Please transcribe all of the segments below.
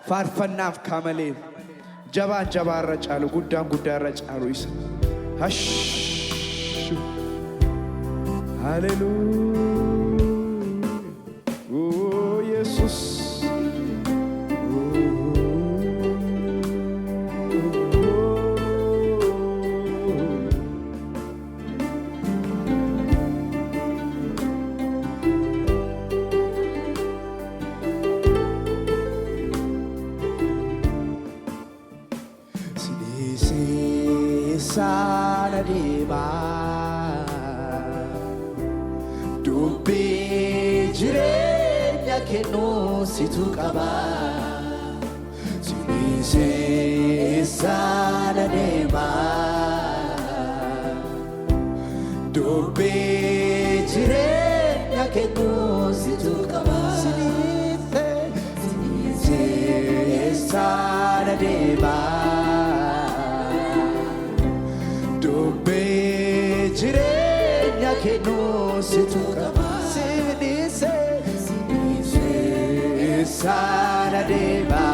faarfannaaf kaamalee jabaan jabaarra caalu guddaan guddaarra caalu isa. Hash hallelujah oh Jesus sana dima dubbi jireenya kennu situ qaba sinise sana dima dubbi jireenya kennu situ qaba sinise sana dima jirenya kennu situ qaba sinise sana dema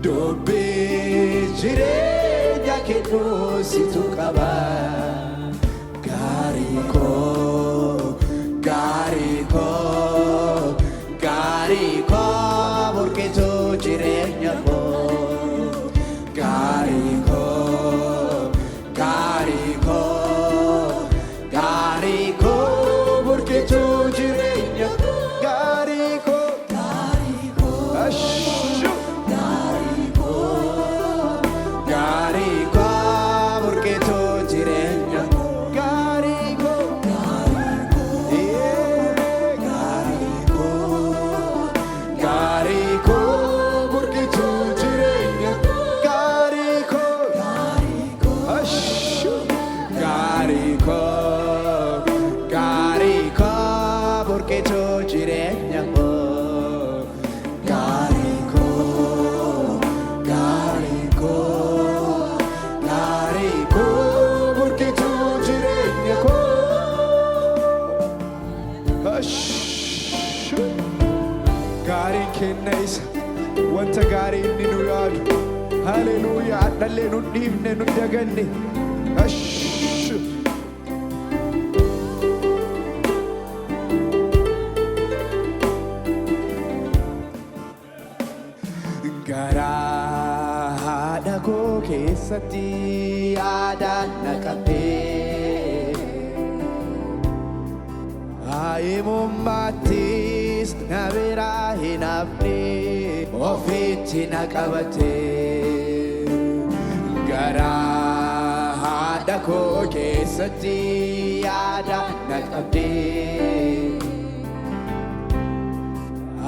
dubbi jirenya kennu situ qaba gariko morketo jirenya ko gariko porque tu jirenya gariko ashu gariko porque tu jirenya gariko gariko porque tu jirenya gariko ashu gariko porque tu jirenya ko gariko porque tu jirenya ko ashu gari kennaisa wanta gari inni nu yaadu hallelujah addalle nu dhiifne nu daganne ashu garada ko keessatti yaadaan naqatee haimummaattis na biraa hin hafne ofitti na qabatee garada ko keessatti yaadaan naqatee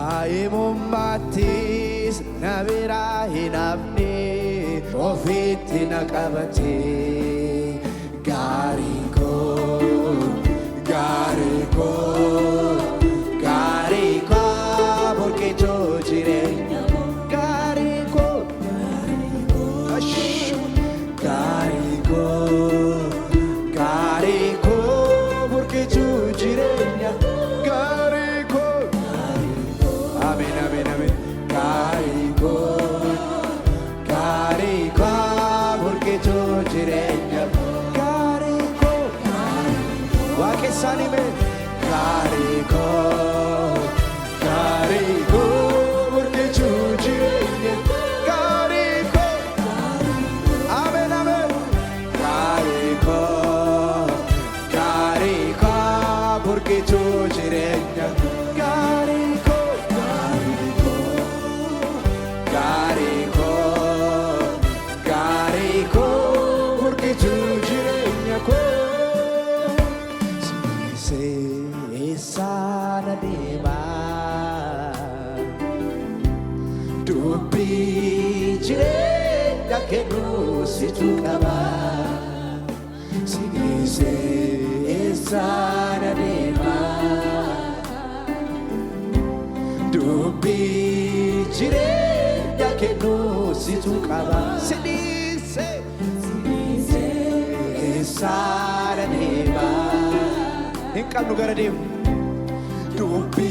haimummaattis na biraa hin hafne ofitti na qabatee gariko porque tu jirenya gariko gariko porque tu jirenya gariko amen amen amen gariko porque tu jirenya gariko wakesani me gariko porque tu jirenya gariko amen amen gariko porque tu jirenya gariko porque tu jirenya ko sinise sana dema dubbi jirenya kennu situ qaba sinise sana dema dubbi jirenya kennu situ qaba sinise sana dema hin qabnu gara deemu dubbi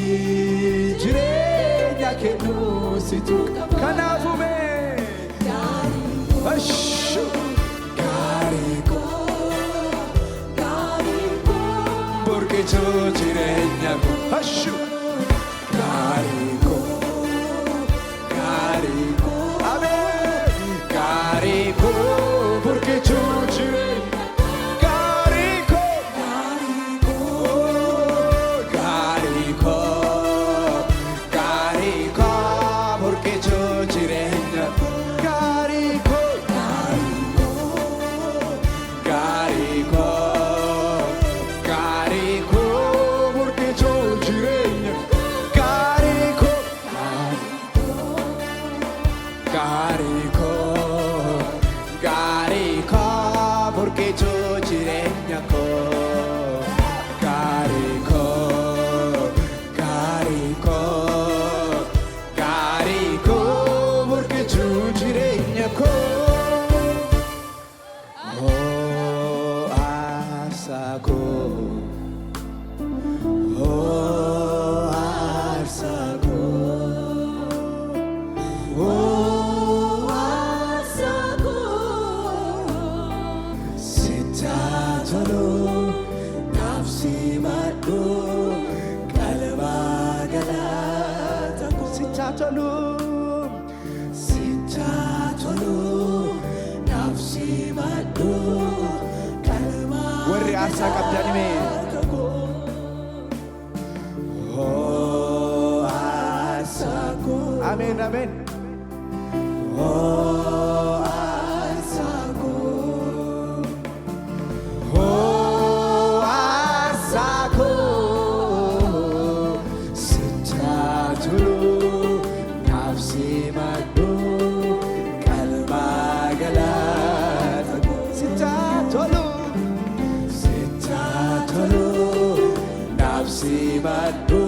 jirenya situ kanafume ashu gariko porque chojirenya ashu gariko amen gariko porque chojirenya Amen, amen. Oh, asago. Oh, asago. Sitatulu, nafsi madu, kalma galatago. Sitatulu, nafsi madu.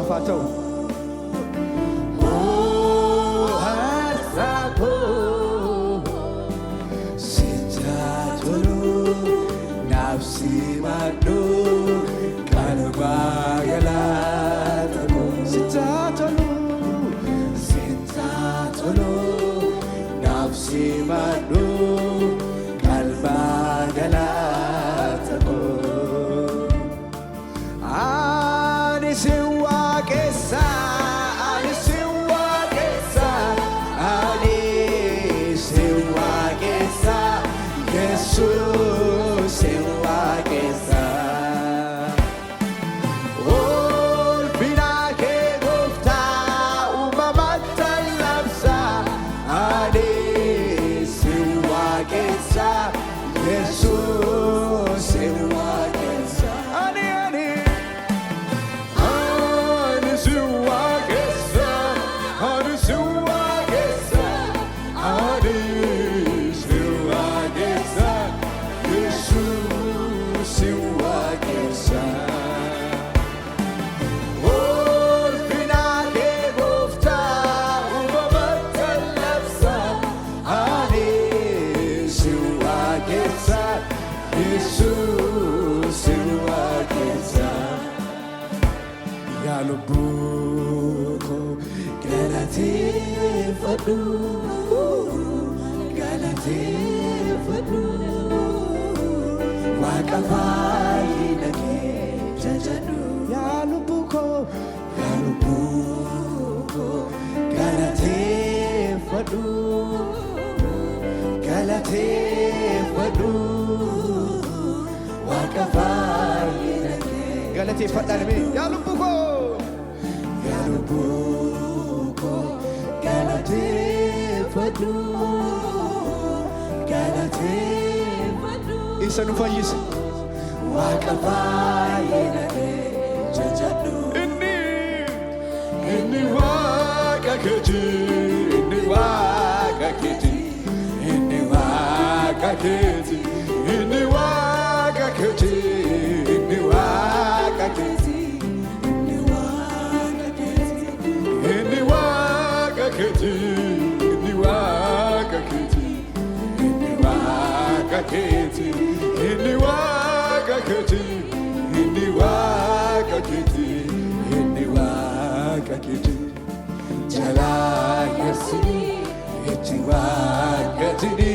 Fatto oh harsago sitatulu nafsi madu kalba galatago sitatulu nafsi madu kalba galatago Lubuko galate fadu wakafai nake jajadu ya lubuko galate fadu wakafai nake galate fadalme ya lubuko galate fadu isa nu fayyis waqafai nake jajadu inni waqaketi inni waqaketi inni waqaketi inni waqaketi inni waqaketi inni waqaketi inni waqaketi keeti inni waaqa keeti inni waaqa keeti inni waaqa keeti jalaa yarsini itti waaqatini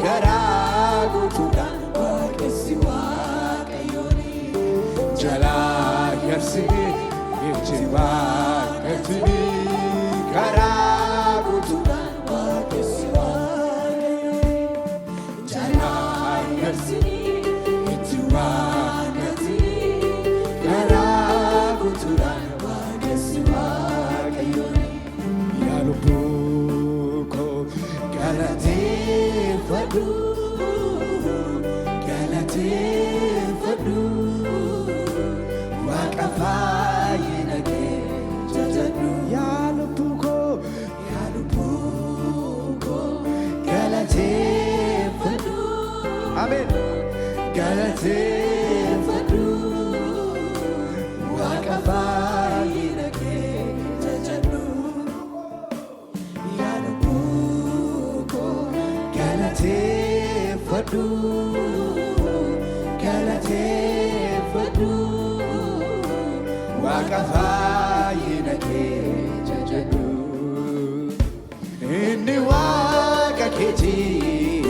garaa guutuudhaan waaqessi waaqayyooni jalaa yarsini itti waaqatini garaa guutuudhaan waaqessi waaqayyooni jalaa yarsini itti waaqatini garaa guutuudhaan waaqessi waaqayyooni yaa lubbuu koo galateeffadhu galateeffadhu waaqa fayyina kee jajadhu yaa lubbuu koo galateeffadhu ameen galateeffadhu waaqa fayyina kee jajadhu yaa lubbuu koo galateeffadhu galateeffadhu waaqa fayyina kee jajadhu inni waaqa keeti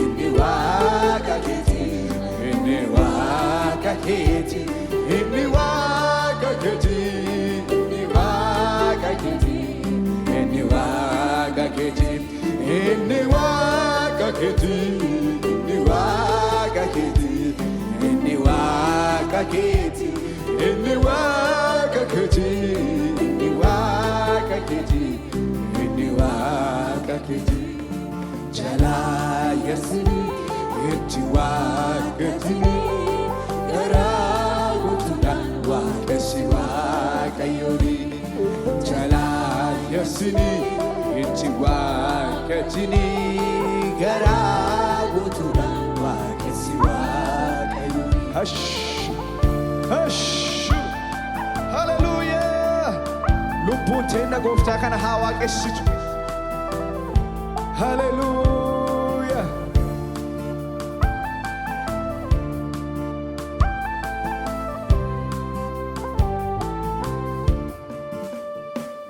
inni waaqa keeti inni waaqa keeti inni waaqa keeti inni waaqa keeti inni waaqa keeti inni waaqa keeti inni waaqa keeti inni waaqa keeti inni waaqa keeti inni waaqa keeti inni waaqa keeti jalaa yarsini itti waaqatini garaa guutuudhaan waaqessi waaqayyooni jalaa yarsini itti waaqatini garaa guutuudhaan waaqessi waaqayyooni hash hash haleluuyaa lubbuun teenna gooftaa kana haa waaqessitu haleluuyaa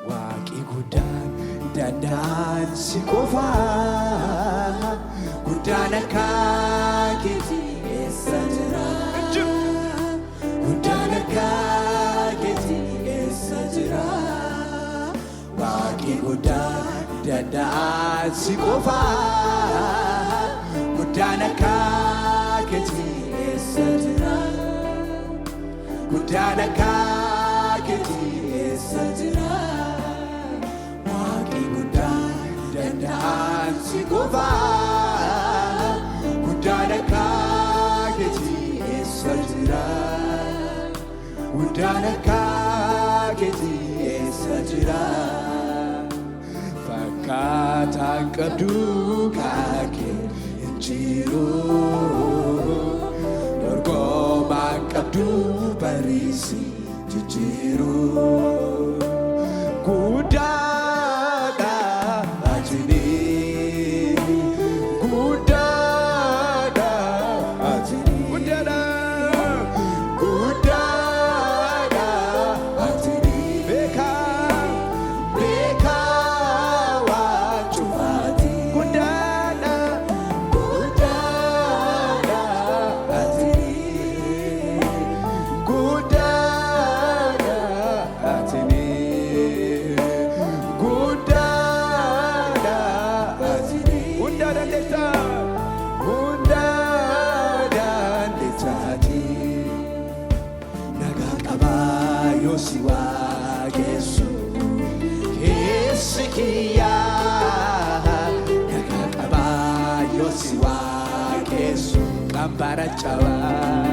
waaqi guddaan danda'an si qofaa guddaan akka keeti eessa jira guddaan akka keeti eessa jira waaqi guddaan danda'an si qofaa guddaan akka keeti eessa jira guddaan akka keeti eessa jira waaqi guddaan danda'an si qofaa guddaan akka keeti eessa jira guddaan akka keeti eessa jira fakkaataan qabdu kaakee injiru dorgomaan qabdu bariisi jijjiiru guddaadha atini guddaadha atini guddaadha guddaadha atini beeka beeka waan cufaati guddaadha guddaadha atini guddaadha atini guddaadha atini guddaadha ndeta guddaadha ndetaati nagaa qabaa yoo si waaqessu keessi kiyyaa nagaa qabaa yoo si waaqessu qambara cabaa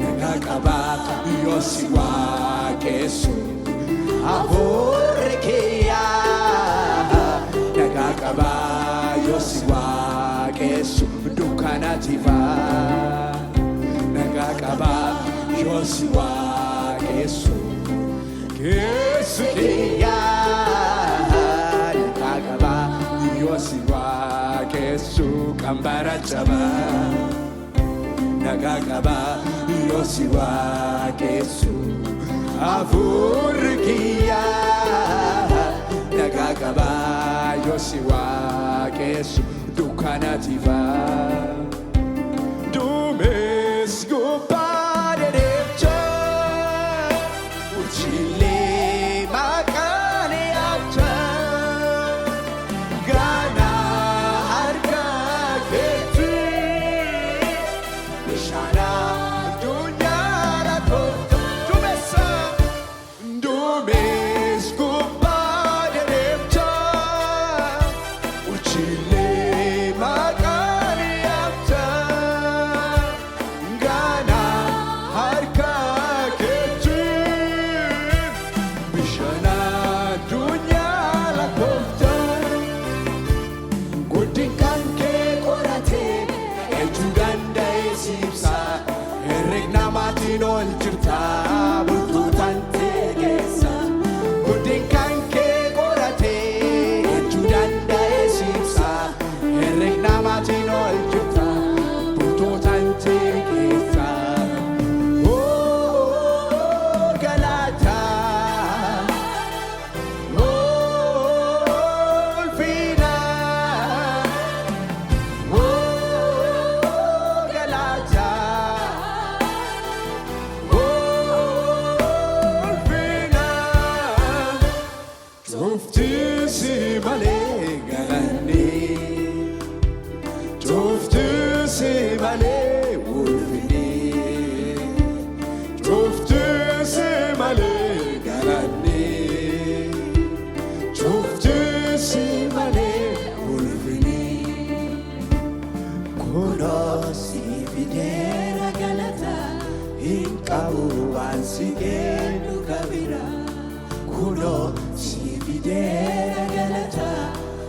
nagaa qabaa yoo si waaqessu hafuurri kiyyaa nagaa qabaa yoo si waaqessu dukkanaatiifaa nagaa qabaa yoo si waaqessu keessi kiyyaa nagaa qabaa yoo si waaqessu Kambara chaba Nagakaba Yosiwa Kesu Afurkiya Nagakaba Yosiwa Kesu Dukanativa Dumes Gupare Decha Uchile Makane Acha Gana Harka Ketu Nishana Dunya Rakota Dumesa Dumes Gupare Decha Uchile Nol jirta bultutan tegesa Gudin kanke korate Judanda esipsa Herek namati nol jirta bultutan tegesa Oh Galata Oh Fina Oh Galata Tuftusi male galani Tuftusi male ulfini Tuftusi male galani Tuftusi male ulfini Kuno si videra galata Hinkabu ansigenu kabira Kuno Dera galata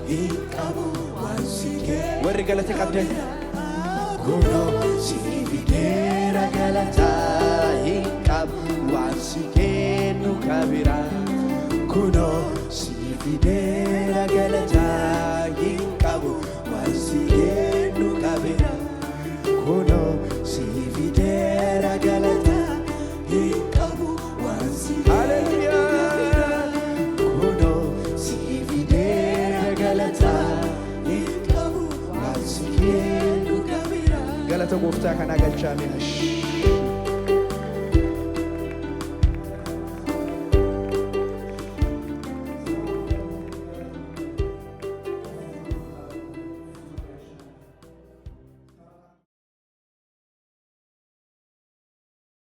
ikabu wansike Warri galata qabdan Kuno dera galata ikabu wansike nukabira Kuno dera galata ikabu wansike nukabira Kuno dera galata ikabu wansike Hallelujah Galata gooftaa kana galchaame